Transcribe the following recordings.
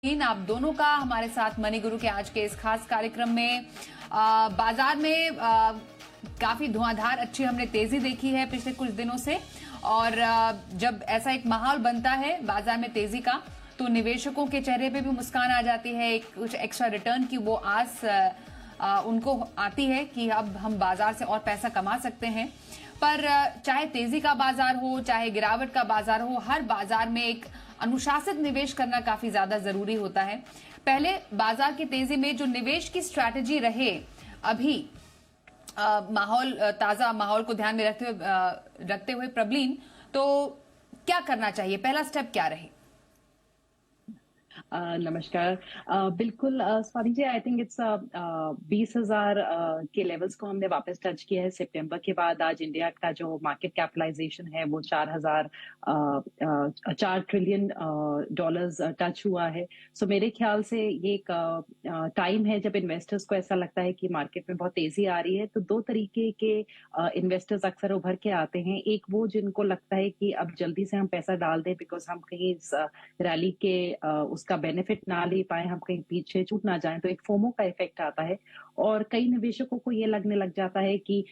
आप दोनों का हमारे साथ मनी गुरु के आज के इस खास कार्यक्रम में बाजार में काफी धुआंधार अच्छी हमने तेजी देखी है पिछले कुछ दिनों से। और जब ऐसा एक माहौल बनता है बाजार में तेजी का, तो निवेशकों के चेहरे पे भी मुस्कान आ जाती है। एक कुछ एक्स्ट्रा रिटर्न की वो आस उनको आती है कि अब हम बाजार से और पैसा कमा सकते हैं। पर चाहे तेजी का बाजार हो, चाहे गिरावट का बाजार हो, हर बाजार में एक अनुशासित निवेश करना काफी ज्यादा जरूरी होता है। पहले बाजार की तेजी में जो निवेश की स्ट्रैटेजी रहे, अभी माहौल ताजा माहौल को ध्यान में रखते हुए प्रबलीन, तो क्या करना चाहिए, पहला स्टेप क्या रहे? नमस्कार। बिल्कुल Swati ji, I think it's 20,000 के लेवल्स को हमने वापस टच किया है सितंबर के बाद। आज इंडिया का जो मार्केट कैपिटलाइजेशन है वो 4 ट्रिलियन डॉलर्स टच हुआ है। सो मेरे ख्याल से ये एक टाइम है जब इन्वेस्टर्स को ऐसा लगता है कि मार्केट में बहुत तेजी आ रही है। तो दो तरीके के इन्वेस्टर्स अक्सर उभर के आते हैं। एक वो जिनको लगता है कि अब जल्दी से हम पैसा डाल दें बिकॉज हम कहीं इस रैली के उसका बेनिफिट ना ले पाए, हम कहीं पीछे छूट ना जाएं, तो एक फोमो का इफेक्ट आता है। और कई निवेशकों को ये लगने लग जाता है कि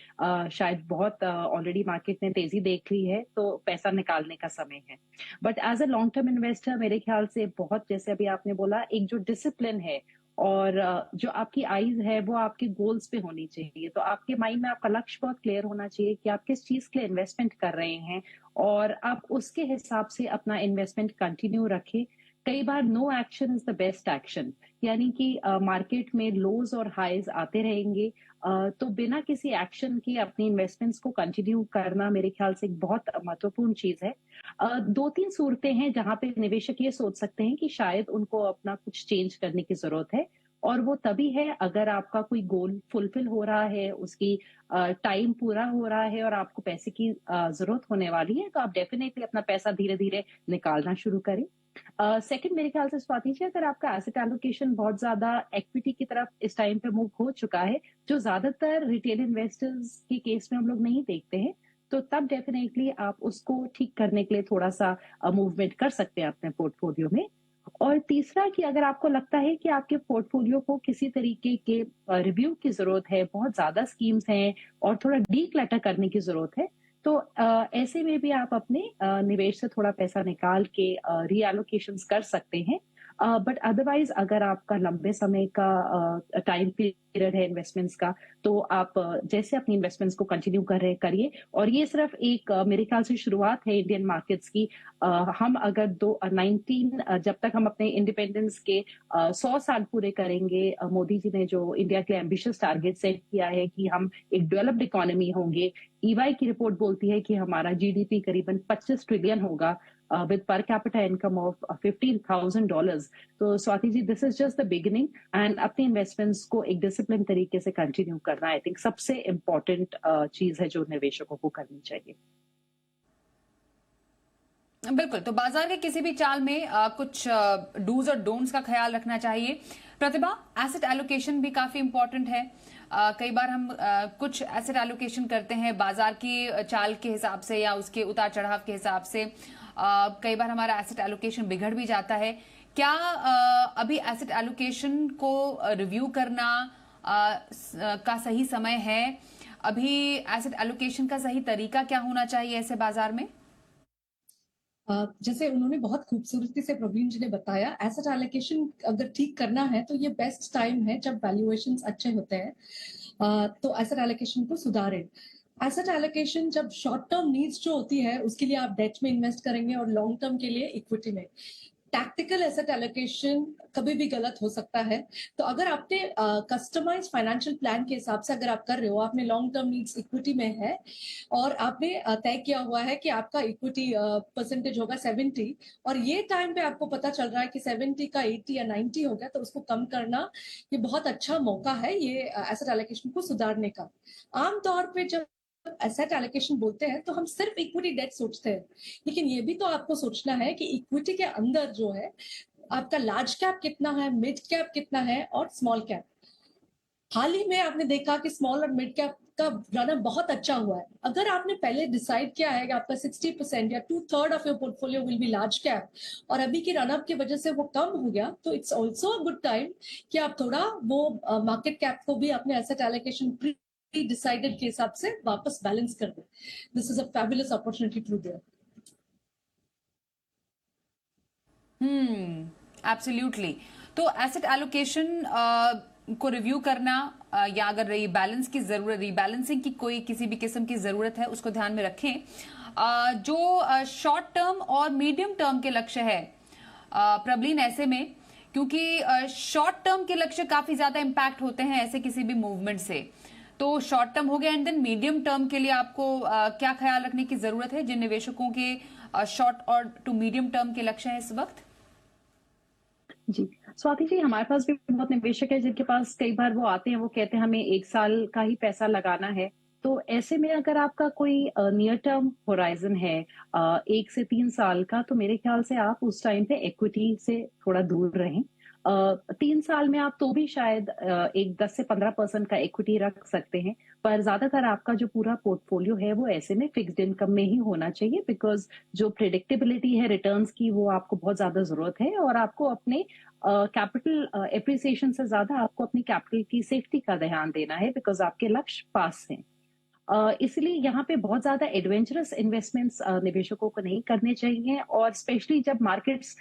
शायद बहुत ऑलरेडी मार्केट ने तेजी देख ली है तो पैसा निकालने का समय है। But as a long term investor मेरे ख्याल से बहुत, जैसे अभी आपने बोला, एक जो डिसिप्लिन है और जो आपकी आईज है वो आपके गोल्स पे होनी चाहिए। तो आपके माइंड में आपका लक्ष्य बहुत क्लियर होना चाहिए कि आप किस चीज के लिए इन्वेस्टमेंट कर रहे हैं और आप उसके हिसाब से अपना इन्वेस्टमेंट कंटिन्यू रखें। कई बार no action is the best action, यानी कि मार्केट में लोज और हाईज आते रहेंगे। तो बिना किसी एक्शन के अपनी इन्वेस्टमेंट्स को कंटिन्यू करना मेरे ख्याल से एक बहुत महत्वपूर्ण चीज है। दो तीन सूरतें हैं जहां पे निवेशक ये सोच सकते हैं कि शायद उनको अपना कुछ चेंज करने की जरूरत है, और वो तभी है अगर आपका कोई गोल फुलफिल हो रहा है, उसकी टाइम पूरा हो रहा है और आपको पैसे की जरूरत होने वाली है, तो आप डेफिनेटली अपना पैसा धीरे धीरे निकालना शुरू करें। सेकंड, मेरे ख्याल से स्वाति जी, अगर आपका एसेट एलोकेशन बहुत ज्यादा इक्विटी की तरफ इस टाइम पे मूव हो चुका है, जो ज्यादातर रिटेल इन्वेस्टर्स के केस में हम लोग नहीं देखते हैं, तो तब डेफिनेटली आप उसको ठीक करने के लिए थोड़ा सा मूवमेंट कर सकते हैं अपने पोर्टफोलियो में। और तीसरा, कि अगर आपको लगता है कि आपके पोर्टफोलियो को किसी तरीके के रिव्यू की जरूरत है, बहुत ज्यादा स्कीम्स हैं और थोड़ा डीक्लटर करने की जरूरत है, तो ऐसे में भी आप अपने निवेश से थोड़ा पैसा निकाल के रीएलोकेशंस कर सकते हैं। बट अदरवाइज अगर आपका लंबे समय का टाइम पीरियड है इन्वेस्टमेंट्स का, तो आप जैसे अपनी इन्वेस्टमेंट्स को कंटिन्यू कर रहे करिए। और ये सिर्फ एक मेरे ख्याल से शुरुआत है इंडियन मार्केट्स की। हम अगर 19 जब तक हम अपने इंडिपेंडेंस के 100 साल पूरे करेंगे, मोदी जी ने जो इंडिया के लिए एम्बिशियस टारगेट सेट किया है कि हम एक डेवलप्ड इकोनॉमी होंगे। ईवाई की रिपोर्ट बोलती है कि हमारा जीडीपी करीबन 25 ट्रिलियन होगा with per capita income of $15,000। तो Swati ji, this is just the beginning, and अपने इन्वेस्टमेंट्स को एक डिसिप्लिन तरीके से कंटिन्यू करना आई थिंक सबसे इम्पोर्टेंट चीज है जो निवेशकों को करनी चाहिए। बिल्कुल, तो बाजार के किसी भी चाल में कुछ डूज और डोंट्स का ख्याल रखना चाहिए। प्रतिभा, एसेट एलोकेशन भी काफी इंपॉर्टेंट है। कई बार हम कुछ एसेट एलोकेशन करते हैं बाजार की चाल के हिसाब से या उसके उतार चढ़ाव के हिसाब से। कई बार हमारा एसेट एलोकेशन बिगड़ भी जाता है। क्या अभी एसेट एलोकेशन को रिव्यू करना का सही समय है? अभी एसेट एलोकेशन का सही तरीका क्या होना चाहिए ऐसे बाजार में? जैसे उन्होंने बहुत खूबसूरती से प्रवीण जी ने बताया, एसेट एलोकेशन अगर ठीक करना है तो ये बेस्ट टाइम है जब वैल्यूएशंस अच्छे होते हैं। तो एसेट एलोकेशन को सुधारें। एसेट एलोकेशन जब शॉर्ट टर्म नीड्स जो होती है उसके लिए आप डेट में इन्वेस्ट करेंगे और लॉन्ग टर्म के लिए इक्विटी में। टैक्टिकल एसेट एलोकेशन कभी भी गलत हो सकता है। तो अगर आपने कस्टमाइज फाइनेंशियल प्लान के हिसाब से अगर आप कर रहे हो, आपने लॉन्ग टर्म नीड्स इक्विटी में है और आपने तय किया हुआ है कि आपका इक्विटी परसेंटेज होगा 70, और ये टाइम पे आपको पता चल रहा है कि 70 का 80 या 90 हो गया, तो उसको कम करना ये बहुत अच्छा मौका है ये एसेट एलोकेशन को सुधारने का। आमतौर पे जब एसेट एलोकेशन बोलते हैं तो हम सिर्फ इक्विटी डेट सोचते हैं, लेकिन ये भी तो आपको सोचना है कि इक्विटी के अंदर जो है आपका लार्ज कैप कितना है, मिड कैप कितना है और स्मॉल कैप। हाल ही में आपने देखा कि स्मॉल और मिड कैप का रनअप बहुत अच्छा हुआ है। अगर आपने पहले डिसाइड किया है कि आपका 60% या 2/3 of your portfolio will be large cap और अभी की रनअप की वजह से वो कम हो गया, तो it's also a good time कि आप थोड़ा वो मार्केट कैप को भी अपने एसेट एलोकेशन प्री डिसाइडेड के हिसाब से वापस बैलेंस कर दें। This is a fabulous opportunity to there. Absolutely. तो एसेट एलोकेशन को रिव्यू करना या अगर रीबैलेंस की जरूरत, रीबैलेंसिंग की कोई किसी भी किस्म की जरूरत है, उसको ध्यान में रखें। जो शॉर्ट टर्म और मीडियम टर्म के लक्ष्य है प्रबलीन, ऐसे में क्योंकि शॉर्ट टर्म के लक्ष्य काफी ज्यादा इंपैक्ट होते हैं ऐसे किसी भी मूवमेंट से, तो शॉर्ट टर्म हो गया। एंड देन मीडियम टर्म के लिए आपको क्या ख्याल रखने की जरूरत है जिन निवेशकों के शॉर्ट और टू मीडियम टर्म के लक्ष्य हैं इस वक्त? जी, स्वाति जी, हमारे पास भी बहुत निवेशक है जिनके पास कई बार वो आते हैं, वो कहते हैं हमें 1 साल का ही पैसा लगाना है। तो ऐसे में अगर आपका कोई नियर टर्म होराइजन है 1 से 3 साल का, तो मेरे ख्याल से आप उस टाइम पे इक्विटी से थोड़ा दूर रहें। 3 साल में आप तो भी शायद एक 10 से 15% का इक्विटी रख सकते हैं, पर ज्यादातर आपका जो पूरा पोर्टफोलियो है वो ऐसे में फिक्स्ड इनकम में ही होना चाहिए, बिकॉज जो प्रिडिक्टेबिलिटी है रिटर्न्स की वो आपको बहुत ज्यादा जरूरत है, और आपको अपने कैपिटल एप्रिसिएशन से ज्यादा आपको अपनी कैपिटल की सेफ्टी का ध्यान देना है, बिकॉज आपके लक्ष्य पास हैं। इसलिए यहाँ पे बहुत ज्यादा एडवेंचरस इन्वेस्टमेंट्स निवेशकों को नहीं करने चाहिए, और स्पेशली जब मार्केट्स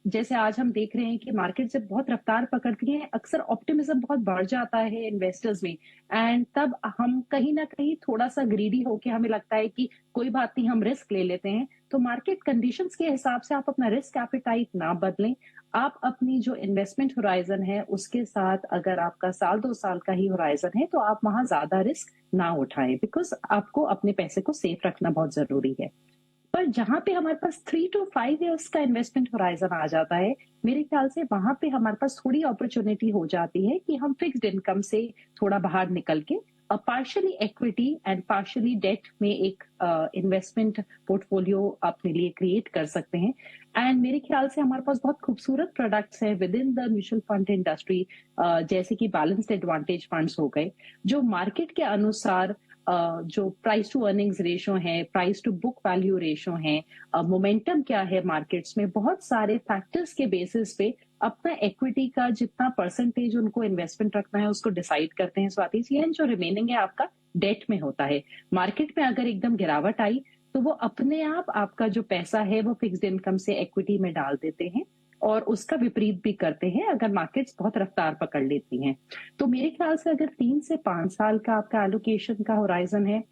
जैसे आज हम देख रहे हैं कि मार्केट जब बहुत रफ्तार पकड़ती है, अक्सर ऑप्टिमिज्म बहुत बढ़ जाता है इन्वेस्टर्स में, एंड तब हम कहीं ना कहीं थोड़ा सा ग्रीडी होके हमें लगता है कि कोई बात नहीं, हम रिस्क ले लेते हैं। तो मार्केट कंडीशंस के हिसाब से आप अपना रिस्क एपेटाइट ना बदलें। आप अपनी जो इन्वेस्टमेंट होराइजन है उसके साथ, अगर आपका 1-2 साल का ही होराइजन है, तो आप वहां ज्यादा रिस्क ना उठाएं, बिकॉज आपको अपने पैसे को सेफ रखना बहुत जरूरी है। पर जहां पे हमारे पास 3 to 5 इयर्स का इन्वेस्टमेंट होराइजन आ जाता है, मेरे ख्याल से वहां पे हमारे पास थोड़ी अपॉर्चुनिटी हो जाती है कि हम फिक्स्ड इनकम से थोड़ा बाहर निकल के partially equity and partially debt में एक इन्वेस्टमेंट पोर्टफोलियो अपने लिए क्रिएट कर सकते हैं। एंड मेरे ख्याल से हमारे पास बहुत खूबसूरत प्रोडक्ट्स हैं with in the mutual fund industry, जैसे कि बैलेंस्ड एडवांटेज फंड्स हो गए, जो मार्केट के अनुसार जो प्राइस टू अर्निंग्स रेशो है, price to book value ratio है, मोमेंटम क्या है मार्केट्स में, बहुत सारे फैक्टर्स के बेसिस पे अपना इक्विटी का जितना परसेंटेज उनको इन्वेस्टमेंट रखना है उसको डिसाइड करते हैं स्वाति जी, एंड जो रिमेनिंग है आपका डेट में होता है। मार्केट में अगर एकदम गिरावट आई तो वो अपने आप आपका जो पैसा है वो फिक्स्ड इनकम से इक्विटी में डाल देते हैं, और उसका विपरीत भी करते हैं अगर मार्केट्स बहुत रफ्तार पकड़ लेती हैं। तो मेरे ख्याल से अगर 3 से 5 साल का आपका एलोकेशन का होराइजन है,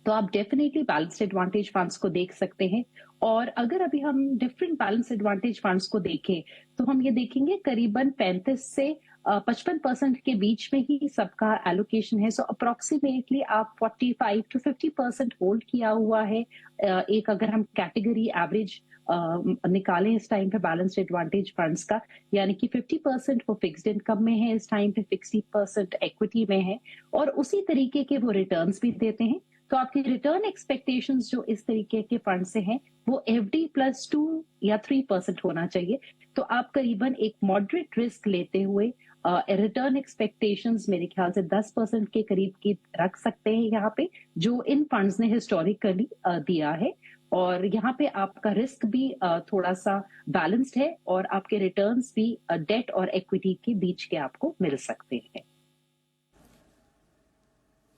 तो आप डेफिनेटली बैलेंस्ड एडवांटेज फंड्स को देख सकते हैं। और अगर अभी हम डिफरेंट बैलेंस एडवांटेज फंड्स को देखें, तो हम ये देखेंगे करीबन 35 से 55% के बीच में ही सबका एलोकेशन है। सो अप्रोक्सीमेटली आप 45 to 50% होल्ड किया हुआ है। एक अगर हम कैटेगरी एवरेज निकालें इस टाइम पे बैलेंस्ड एडवांटेज फंड्स का, यानी कि 50% वो फिक्स्ड इनकम में है इस टाइम पे, 60% इक्विटी में है, और उसी तरीके के वो रिटर्न्स भी देते हैं। तो आपकी रिटर्न एक्सपेक्टेशंस जो इस तरीके के फंड से हैं वो FD प्लस 2 या 3% होना चाहिए। तो आप करीबन एक मॉडरेट रिस्क लेते हुए रिटर्न एक्सपेक्टेशंस मेरे ख्याल से 10% के करीब की रख सकते हैं यहाँ पे, जो इन फंड्स ने हिस्टोरिकली दिया है। और यहाँ पे आपका रिस्क भी थोड़ा सा बैलेंस्ड है, और आपके रिटर्न्स भी डेट और इक्विटी के बीच के आपको मिल सकते हैं।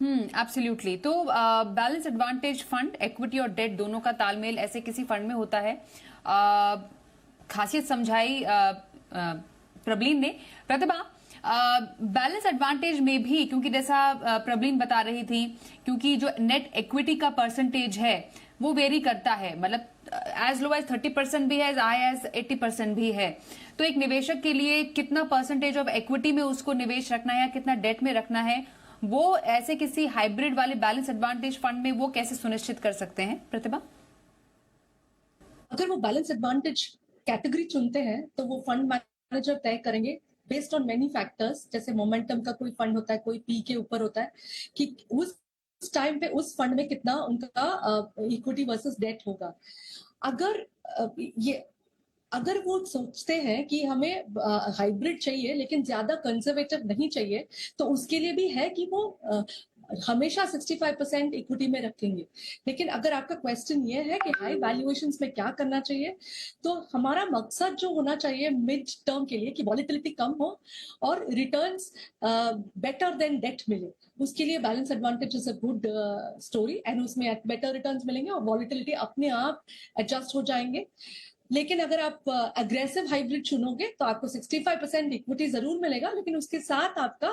एब्सोल्युटली। तो बैलेंस एडवांटेज फंड इक्विटी और डेट दोनों का तालमेल ऐसे किसी फंड में होता है, खासियत समझाई प्रबलीन ने। प्रतिभा, बैलेंस एडवांटेज में भी, क्योंकि जैसा प्रबलीन बता रही थी, क्योंकि जो नेट इक्विटी का परसेंटेज है वो वेरी करता है, मतलब एज लो एज 30% भी है, एज हाई एज 80% भी है। तो एक निवेशक के लिए कितना परसेंटेज ऑफ इक्विटी में उसको निवेश रखना है या कितना डेट में रखना है, वो ऐसे किसी हाइब्रिड वाले बैलेंस एडवांटेज फंड में वो कैसे सुनिश्चित कर सकते हैं? प्रतिभा, अगर वो बैलेंस एडवांटेज कैटेगरी चुनते हैं तो वो फंड मैनेजर तय करेंगे बेस्ड ऑन मेनी फैक्टर्स, जैसे मोमेंटम का कोई फंड होता है, कोई पी के ऊपर होता है, कि उस टाइम पे उस फंड में कितना उनका इक्विटी वर्सेस डेट होगा। अगर वो सोचते हैं कि हमें हाइब्रिड चाहिए लेकिन ज्यादा कंजर्वेटिव नहीं चाहिए, तो उसके लिए भी है कि वो हमेशा 65% इक्विटी में रखेंगे। लेकिन अगर आपका क्वेश्चन ये है कि हाई वैल्यूएशंस में क्या करना चाहिए, तो हमारा मकसद जो होना चाहिए मिड टर्म के लिए कि वॉलेटिलिटी कम हो और रिटर्न्स बेटर देन डेट मिले, उसके लिए balance advantage is a good story and उसमें बेटर रिटर्न्स मिलेंगे और वॉलेटिलिटी अपने आप एडजस्ट हो जाएंगे। लेकिन अगर आप अग्रेसिव हाइब्रिड चुनोगे तो आपको 65% इक्विटी जरूर मिलेगा, लेकिन उसके साथ आपका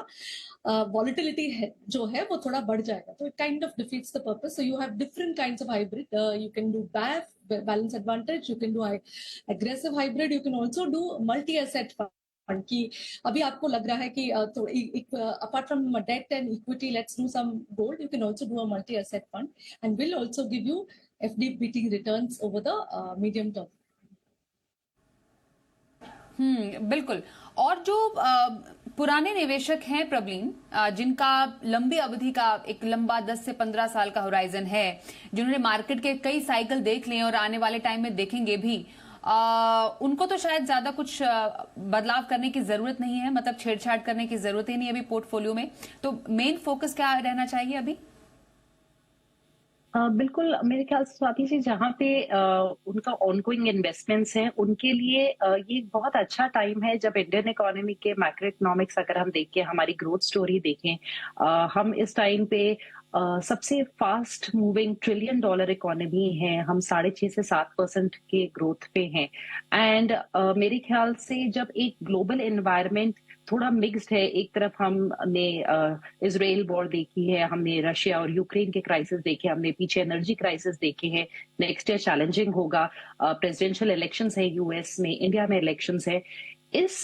वॉलेटिलिटी है जो है वो थोड़ा बढ़ जाएगा, तो it kind of defeats the purpose. So you have different kinds of hybrid, you can do BAF balance advantage, you can do aggressive hybrid, you can also do multi asset fund की अभी आपको लग रहा है कि apart from debt and equity let's do some gold, you can also do a multi asset fund and will also give you FD returns over the medium term. बिल्कुल। और जो पुराने निवेशक हैं प्रवीण, जिनका लंबी अवधि का एक लंबा 10 से 15 साल का होराइजन है, जिन्होंने मार्केट के कई साइकिल देख लिए और आने वाले टाइम में देखेंगे भी, उनको तो शायद ज्यादा कुछ बदलाव करने की जरूरत नहीं है, मतलब छेड़छाड़ करने की जरूरत ही नहीं है अभी पोर्टफोलियो में। तो मेन फोकस क्या रहना चाहिए अभी? बिल्कुल, मेरे ख्याल से स्वाति जी, जहाँ पे उनका ऑनगोइंग इन्वेस्टमेंट्स हैं उनके लिए ये एक बहुत अच्छा टाइम है जब इंडियन इकोनॉमी के मैक्रो इकोनॉमिक्स अगर हम देखें, हमारी ग्रोथ स्टोरी देखें, हम इस टाइम पे सबसे फास्ट मूविंग $1 ट्रिलियन इकोनॉमी है, हम 6.5 से 7% के ग्रोथ पे हैं। एंड मेरे ख्याल से जब एक ग्लोबल एनवायरनमेंट थोड़ा मिक्स्ड है, एक तरफ हमने इजराइल वॉर देखी है, हमने रशिया और यूक्रेन के क्राइसिस देखे, हमने पीछे एनर्जी क्राइसिस देखे हैं, नेक्स्ट ईयर चैलेंजिंग होगा, प्रेसिडेंशियल इलेक्शंस है यूएस में, इंडिया में इलेक्शंस है। इस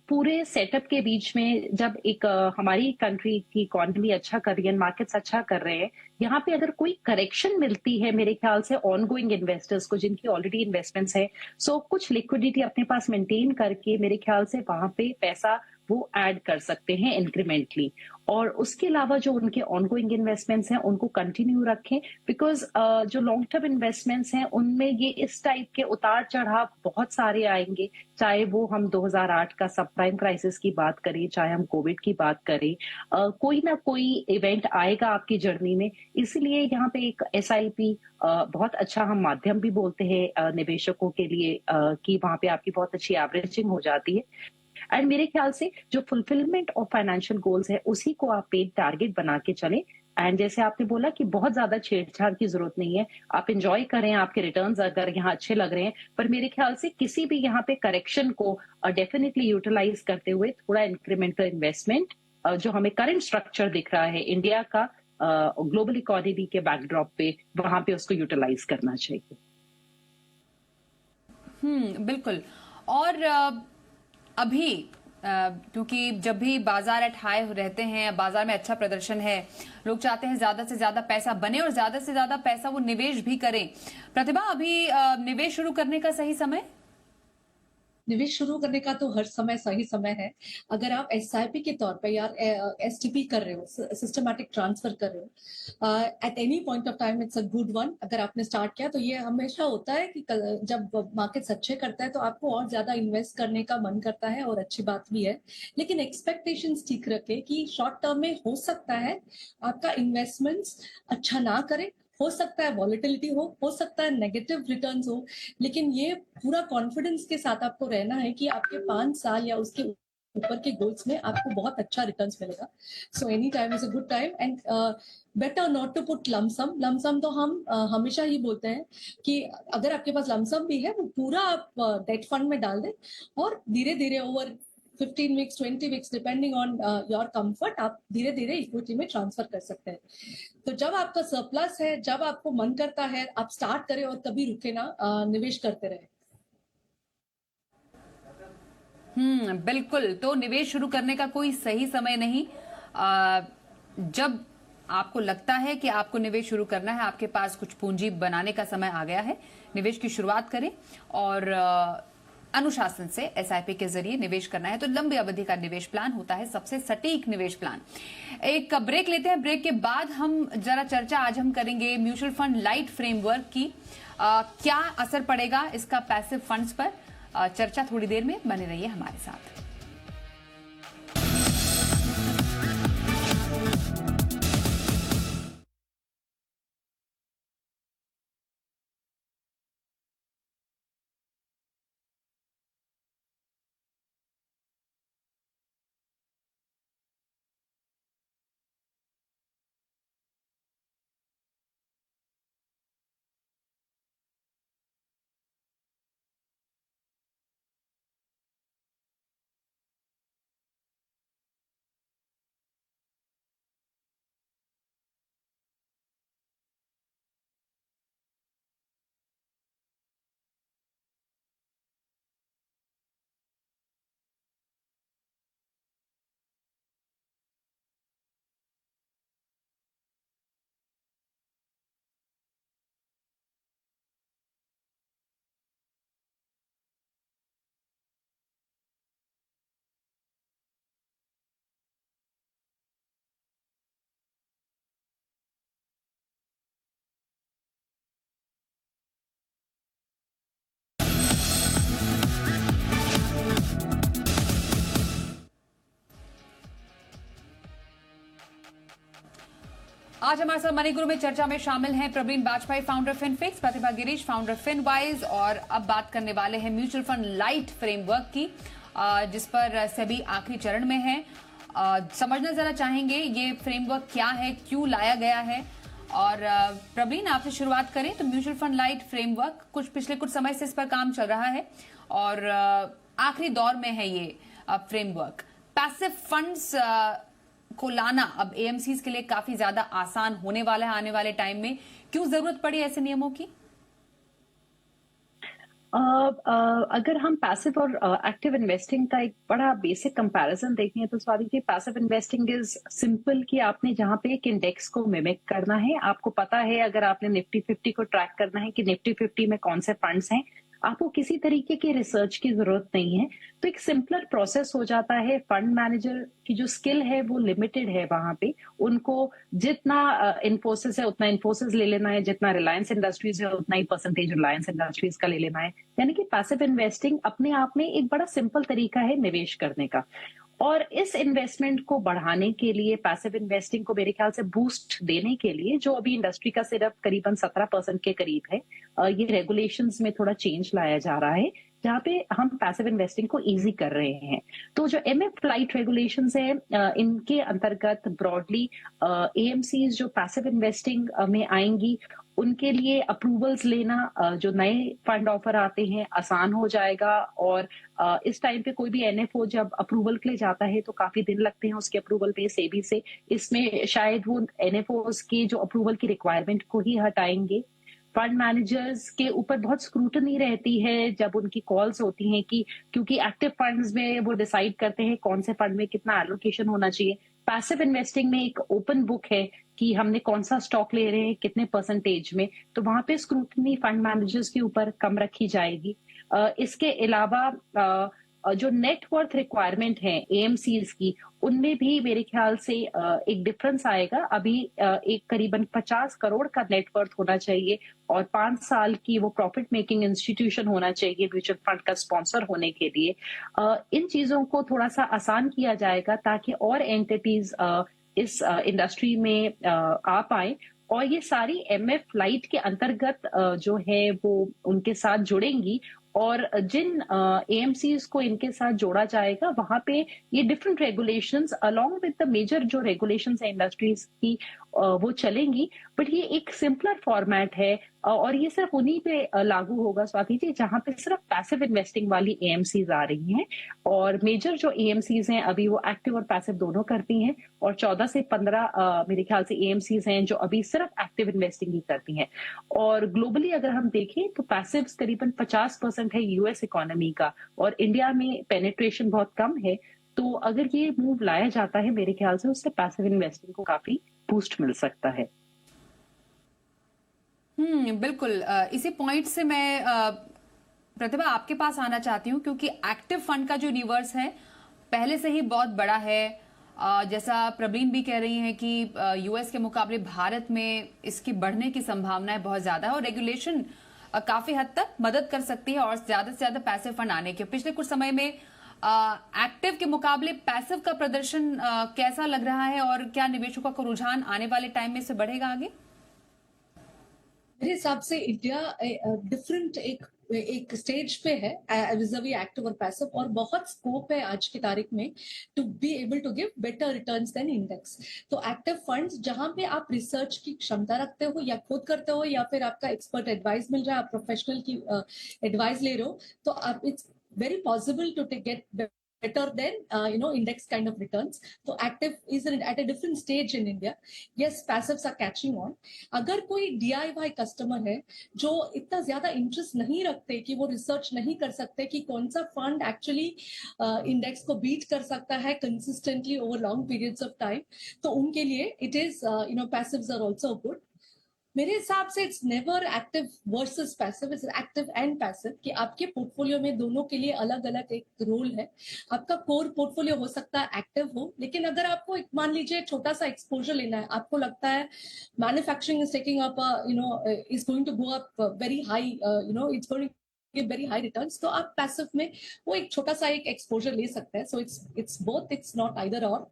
पूरे सेटअप के बीच में जब एक हमारी कंट्री की इकोनॉमी अच्छा कर रही है, मार्केट्स अच्छा कर रहे हैं, यहाँ पे अगर कोई करेक्शन मिलती है मेरे ख्याल से ऑनगोइंग इन्वेस्टर्स को जिनकी ऑलरेडी इन्वेस्टमेंट्स है, सो कुछ लिक्विडिटी अपने पास मेंटेन करके मेरे ख्याल से वहां पे पैसा वो ऐड कर सकते हैं इंक्रीमेंटली। और उसके अलावा जो उनके ऑनगोइंग इन्वेस्टमेंट्स हैं उनको कंटिन्यू रखें, बिकॉज जो लॉन्ग टर्म इन्वेस्टमेंट्स हैं उनमें ये इस टाइप के उतार चढ़ाव बहुत सारे आएंगे, चाहे वो हम 2008 का सब प्राइम क्राइसिस की बात करें, चाहे हम कोविड की बात करें, कोई ना कोई इवेंट आएगा आपकी जर्नी में। इसलिए यहाँ पे एक SIP बहुत अच्छा हम माध्यम भी बोलते हैं निवेशकों के लिए, कि वहां पे आपकी बहुत अच्छी एवरेजिंग हो जाती है। एंड मेरे ख्याल से जो फुलफिलमेंट ऑफ फाइनेंशियल गोल्स है उसी को आप पेड टारगेट बना के चलें। एंड जैसे आपने बोला कि बहुत ज्यादा छेड़छाड़ की जरूरत नहीं है, आप एंजॉय करें, आपके रिटर्न्स अगर यहाँ अच्छे लग रहे हैं, पर मेरे ख्याल से किसी भी यहाँ पे करेक्शन को डेफिनेटली यूटिलाइज करते हुए थोड़ा इंक्रीमेंटल इन्वेस्टमेंट जो हमें करंट स्ट्रक्चर दिख रहा है इंडिया का ग्लोबल इकोनॉमी के बैकड्रॉप पे, वहां पे उसको यूटिलाइज करना चाहिए। बिल्कुल। और अभी क्योंकि जब भी बाजार एट हाई रहते हैं, बाजार में अच्छा प्रदर्शन है, लोग चाहते हैं ज्यादा से ज्यादा पैसा बने और ज्यादा से ज्यादा पैसा वो निवेश भी करें। प्रतिभा, अभी निवेश शुरू करने का सही समय? निवेश शुरू करने का तो हर समय सही समय है। अगर आप SIP के तौर पे या STP कर रहे हो, सिस्टमैटिक ट्रांसफर कर रहे हो, at any point of time it's a good one. अगर आपने स्टार्ट किया तो ये हमेशा होता है कि जब मार्केट्स अच्छे करता है तो आपको और ज्यादा इन्वेस्ट करने का मन करता है, और अच्छी बात भी है। लेकिन एक्सपेक्टेशंस ठीक रखे कि शॉर्ट टर्म में हो सकता है आपका इन्वेस्टमेंट्स अच्छा ना करे, हो सकता है वॉलेटिलिटी हो सकता है नेगेटिव रिटर्न्स हो, लेकिन ये पूरा कॉन्फिडेंस के साथ आपको रहना है कि आपके 5 साल या उसके ऊपर के गोल्स में आपको बहुत अच्छा रिटर्न्स मिलेगा। So any time is a good time and better not to put lump sum. Lump sum तो हम हमेशा ही बोलते हैं कि अगर आपके पास लमसम भी है वो पूरा आप डेट फंड में डाल दें और धीरे धीरे over 15 weeks 20 weeks depending on your comfort आप धीरे धीरे इक्विटी में ट्रांसफर कर सकते हैं। तो जब आपका सरप्लस है, जब आपको मन करता है, आप स्टार्ट करें और कभी रुके ना, निवेश करते रहे। बिल्कुल। तो निवेश शुरू करने का कोई सही समय नहीं, जब आपको लगता है कि आपको निवेश शुरू करना है, आपके पास कुछ पूंजी बनाने का समय आ गया है, निवेश की शुरुआत करें। और अनुशासन से SIP के जरिए निवेश करना है तो लंबी अवधि का निवेश प्लान होता है सबसे सटीक निवेश प्लान। एक ब्रेक लेते हैं, ब्रेक के बाद हम जरा चर्चा आज हम करेंगे म्यूचुअल फंड लाइट फ्रेमवर्क की, क्या असर पड़ेगा इसका पैसिव फंड्स पर। चर्चा थोड़ी देर में, बने रहिए हमारे साथ। आज हमारे साथ मनी गुरु में चर्चा में शामिल हैं प्रवीण बाजपेयी, फाउंडर फिनफिक्स, प्रतिभा गिरीश, फाउंडर फिनवाइज, और अब बात करने वाले हैं म्यूचुअल फंड लाइट फ्रेमवर्क की, जिस पर सेबी आखिरी चरण में है। समझना जरा चाहेंगे ये फ्रेमवर्क क्या है, क्यों लाया गया है। और प्रवीण, आपसे शुरुआत करें तो म्यूचुअल फंड लाइट फ्रेमवर्क पिछले कुछ समय से इस पर काम चल रहा है और आखिरी दौर में है ये फ्रेमवर्क। पैसिव फंड्स को लाना अब एएमसीज के लिए काफी ज्यादा आसान होने वाला है आने वाले टाइम में। क्यों जरूरत पड़ी ऐसे नियमों की? अगर हम पैसिव और एक्टिव इन्वेस्टिंग का एक बड़ा बेसिक कंपैरिजन देखें तो स्वाति जी, पैसिव इन्वेस्टिंग इज सिंपल कि आपने जहां पे एक इंडेक्स को मिमिक करना है। आपको पता है अगर आपने निफ्टी 50 को ट्रैक करना है कि निफ्टी 50 में कौन से फंड्स हैं, आपको किसी तरीके की रिसर्च की जरूरत नहीं है। तो एक सिंपलर प्रोसेस हो जाता है। फंड मैनेजर की जो स्किल है वो लिमिटेड है वहां पे। उनको जितना इन्फोसिस है उतना इन्फोसिस ले लेना है, जितना रिलायंस इंडस्ट्रीज है उतना ही परसेंटेज रिलायंस इंडस्ट्रीज का ले लेना है। यानी कि पैसिव इन्वेस्टिंग अपने आप में एक बड़ा सिंपल तरीका है निवेश करने का। और इस इन्वेस्टमेंट को बढ़ाने के लिए, पैसिव इन्वेस्टिंग को मेरे ख्याल से बूस्ट देने के लिए, जो अभी इंडस्ट्री का सिर्फ करीबन 17% के करीब है, ये रेगुलेशंस में थोड़ा चेंज लाया जा रहा है जहाँ पे हम पैसिव इन्वेस्टिंग को इजी कर रहे हैं। तो जो एमएफ लाइट रेगुलेशंस है, इनके अंतर्गत ब्रॉडली एएमसीज जो पैसिव इन्वेस्टिंग में आएंगी उनके लिए अप्रूवल्स लेना, जो नए फंड ऑफर आते हैं, आसान हो जाएगा। और इस टाइम पे कोई भी एनएफओ जब अप्रूवल के लिए जाता है तो काफी दिन लगते हैं उसके अप्रूवल पे सेबी से। इसमें शायद वो एनएफओस के जो अप्रूवल की रिक्वायरमेंट को ही हटाएंगे। फंड मैनेजर्स के ऊपर बहुत स्क्रूटनी रहती है जब उनकी कॉल्स होती हैं कि क्योंकि एक्टिव फंड्स में वो डिसाइड करते हैं कौन से फंड में कितना एलोकेशन होना चाहिए। पैसिव इन्वेस्टिंग में एक ओपन बुक है कि हमने कौन सा स्टॉक ले रहे हैं, कितने परसेंटेज में, तो वहां पे स्क्रूटनी फंड मैनेजर्स के ऊपर कम रखी जाएगी। इसके अलावा जो नेटवर्थ रिक्वायरमेंट है एएमसीज की, उनमें भी मेरे ख्याल से एक डिफरेंस आएगा। अभी एक करीबन 50 करोड़ का नेटवर्थ होना चाहिए और 5 साल की वो प्रॉफिट मेकिंग इंस्टीट्यूशन होना चाहिए म्यूचुअल फंड का स्पॉन्सर होने के लिए। इन चीजों को थोड़ा सा आसान किया जाएगा ताकि और एंटिटीज इस इंडस्ट्री में आ पाए और ये सारी एमएफ लाइट के अंतर्गत जो है वो उनके साथ जुड़ेंगी। और जिन एएमसीज को इनके साथ जोड़ा जाएगा वहां पे ये different regulations along with the major जो रेगुलेशंस है इंडस्ट्रीज की वो चलेंगी। बट ये एक सिंपलर फॉर्मेट है और ये सिर्फ उन्हीं पे लागू होगा स्वाति जी जहां पे सिर्फ पैसिव इन्वेस्टिंग वाली एएमसीज आ रही हैं। और मेजर जो एएमसीज हैं अभी वो एक्टिव और पैसिव दोनों करती हैं और 14 से 15 मेरे ख्याल से एएमसीज हैं जो अभी सिर्फ एक्टिव इन्वेस्टिंग ही करती हैं। और ग्लोबली अगर हम देखें तो पैसिव करीबन 50% है यूएस इकोनॉमी का और इंडिया में पेनिट्रेशन बहुत कम है। तो अगर ये मूव लाया जाता है मेरे ख्याल से उससे पैसिव इन्वेस्टिंग को काफी बूस्ट मिल सकता है। बिल्कुल। इसी पॉइंट से मैं प्रतिभा आपके पास आना चाहती हूँ क्योंकि एक्टिव फंड का जो यूनिवर्स है पहले से ही बहुत बड़ा है। जैसा प्रवीण भी कह रही हैं कि यूएस के मुकाबले भारत में इसकी बढ़ने की संभावनाएं बहुत ज्यादा है और रेगुलेशन काफी हद तक मदद कर सकती है और ज्यादा से ज्यादा पैसिव फंड आने के। पिछले कुछ समय में एक्टिव के मुकाबले पैसिव का प्रदर्शन कैसा लग रहा है और क्या निवेशकों का रुझान आने वाले टाइम में से बढ़ेगा आगे? मेरे हिसाब से इंडिया डिफरेंट एक स्टेज पे है रिजर्वी एक्टिव और पैसिव और बहुत स्कोप है आज की तारीख में to be able to give better returns than index. तो एक्टिव फंड्स जहां पे आप रिसर्च की क्षमता रखते हो या खुद करते हो या फिर आपका एक्सपर्ट एडवाइस मिल रहा है, आप प्रोफेशनल की एडवाइस ले रहे हो, तो आप it's very possible to get better than index kind of returns. So active is at a different stage in India. Yes, passives are catching on. अगर कोई DIY कस्टमर है जो इतना ज्यादा इंटरेस्ट नहीं रखते कि वो रिसर्च नहीं कर सकते कि कौन सा फंड एक्चुअली इंडेक्स को बीट कर सकता है consistently over long periods of time, तो उनके लिए it is passives are also good. मेरे हिसाब से it's never active versus passive, it's active and passive कि आपके पोर्टफोलियो में दोनों के लिए अलग अलग एक रोल है। आपका कोर पोर्टफोलियो हो सकता है एक्टिव हो, लेकिन अगर आपको एक मान लीजिए छोटा सा एक्सपोजर लेना है, आपको लगता है manufacturing is taking up is going to go up very high, it's going give very high returns, तो आप पैसिव में वो एक छोटा सा एक एक्सपोजर ले सकते हैं. So it's both, it's not either or.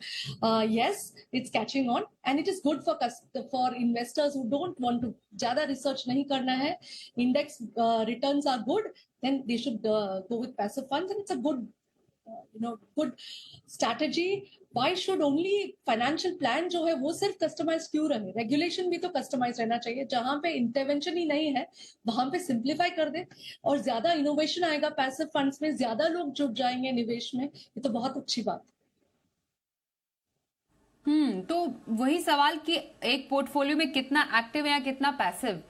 Yes, it's catching on and it is good for investors who don't want to, ज्यादा रिसर्च नहीं करना है, index returns are good, then they should go with passive funds, and it's a good good strategy. Why should only financial plan जो है वो सिर्फ customise क्यों रहे? रेगुलेशन भी तो कस्टमाइज रहना चाहिए. जहां पे इंटरवेंशन ही नहीं है वहां पे सिंप्लीफाई कर दे और ज्यादा इनोवेशन आएगा पैसिव फंड्स में, ज्यादा लोग जुट जाएंगे निवेश में. ये तो बहुत अच्छी बात. तो वही सवाल कि एक पोर्टफोलियो में कितना एक्टिव है या कितना पैसिव,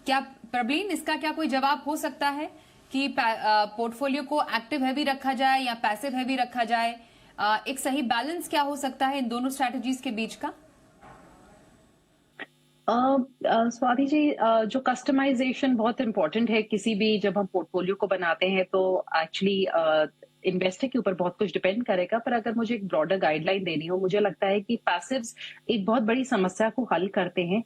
क्या प्रवीण इसका क्या कोई जवाब हो सकता है कि पोर्टफोलियो को एक्टिव हैवी रखा जाए या पैसिव हैवी रखा जाए? एक सही बैलेंस क्या हो सकता है इन दोनों स्ट्रैटेजीज के बीच का? स्वाति जी, जो कस्टमाइजेशन बहुत इंपॉर्टेंट है किसी भी, जब हम पोर्टफोलियो को बनाते हैं तो एक्चुअली इन्वेस्टर के ऊपर बहुत कुछ डिपेंड करेगा. पर अगर मुझे एक ब्रॉडर गाइडलाइन देनी हो, मुझे लगता है कि पैसिव्स एक बहुत बड़ी समस्या को हल करते हैं.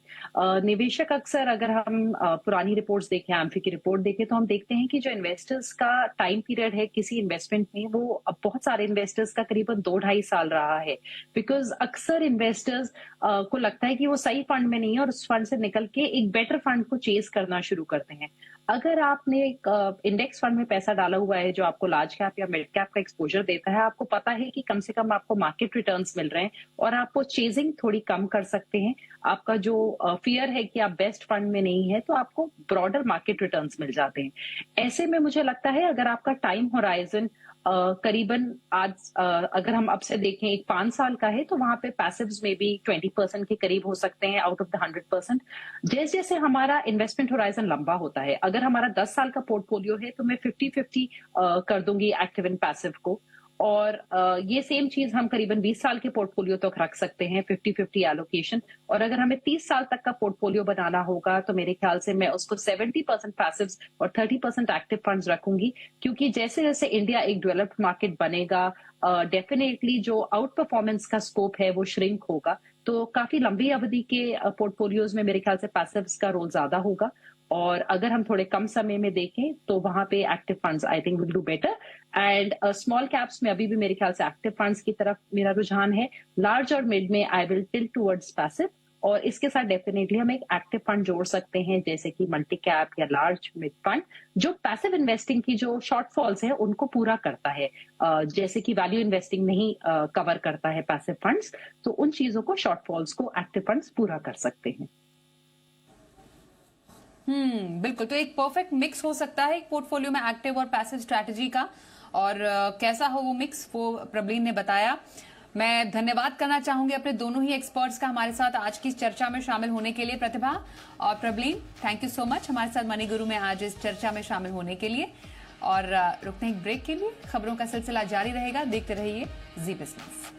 निवेशक अक्सर, अगर हम पुरानी रिपोर्ट्स देखें, एम्फी की रिपोर्ट देखें, तो हम देखते हैं कि जो इन्वेस्टर्स का टाइम पीरियड है किसी इन्वेस्टमेंट में, वो अब बहुत सारे इन्वेस्टर्स का करीबन 2-2.5 साल रहा है. बिकॉज अक्सर इन्वेस्टर्स को लगता है कि वो सही फंड में नहीं है और उस फंड से निकल के एक बेटर फंड को चेज करना शुरू करते हैं. अगर आपने एक इंडेक्स फंड में पैसा डाला हुआ है जो आपको लार्ज कैप या मिड कैप का एक्सपोजर देता है, आपको पता है कि कम से कम आपको मार्केट रिटर्न्स मिल रहे हैं और आपको चेजिंग थोड़ी कम कर सकते हैं. आपका जो फियर है कि आप बेस्ट फंड में नहीं है, तो आपको ब्रॉडर मार्केट रिटर्न्स मिल जाते हैं. ऐसे में मुझे लगता है अगर आपका टाइम होराइजन करीबन आज अगर हम अब से देखें एक 5 साल का है, तो वहां पे पैसिव्स में भी 20% के करीब हो सकते हैं आउट ऑफ द 100%. जैसे जैसे हमारा इन्वेस्टमेंट होराइजन लंबा होता है, अगर हमारा 10 साल का पोर्टफोलियो है तो मैं 50-50 कर दूंगी एक्टिव एंड पैसिव को. और ये सेम चीज हम करीबन 20 साल के पोर्टफोलियो तक रख सकते हैं, 50-50 एलोकेशन. और अगर हमें 30 साल तक का पोर्टफोलियो बनाना होगा तो मेरे ख्याल से मैं उसको 70% पैसिव्स और 30% एक्टिव फंड्स रखूंगी. क्योंकि जैसे जैसे इंडिया एक डेवलप्ड मार्केट बनेगा, डेफिनेटली जो आउट परफॉर्मेंस का स्कोप है वो श्रिंक होगा. तो काफी लंबी अवधि के पोर्टफोलियोज में मेरे ख्याल से पैसिव्स का रोल ज्यादा होगा. और अगर हम थोड़े कम समय में देखें तो वहां पे active funds I think will do better. And small caps में अभी भी मेरे ख्याल से एक्टिव फंड्स की तरफ मेरा रुझान है. लार्ज और मिड में I will tilt towards passive. और इसके साथ डेफिनेटली हम एक एक्टिव फंड जोड़ सकते हैं, जैसे कि मल्टी कैप या लार्ज मिड फंड, जो पैसिव इन्वेस्टिंग की जो शॉर्टफॉल्स है उनको पूरा करता है. जैसे कि वैल्यू इन्वेस्टिंग नहीं कवर करता है पैसिव फंड्स, तो उन चीजों को, शॉर्टफॉल्स को एक्टिव फंड्स पूरा कर सकते हैं. बिल्कुल. तो एक परफेक्ट मिक्स हो सकता है एक पोर्टफोलियो में एक्टिव और पैसिव स्ट्रैटेजी का. और कैसा हो वो मिक्स, वो प्रवीण ने बताया. मैं धन्यवाद करना चाहूंगी अपने दोनों ही एक्सपर्ट्स का हमारे साथ आज की इस चर्चा में शामिल होने के लिए. प्रतिभा और Praveen, thank you so much हमारे साथ मनी गुरु में आज इस चर्चा में शामिल होने के लिए. और रुकते हैं एक ब्रेक के लिए. खबरों का सिलसिला जारी रहेगा, देखते रहिए जी बिजनेस.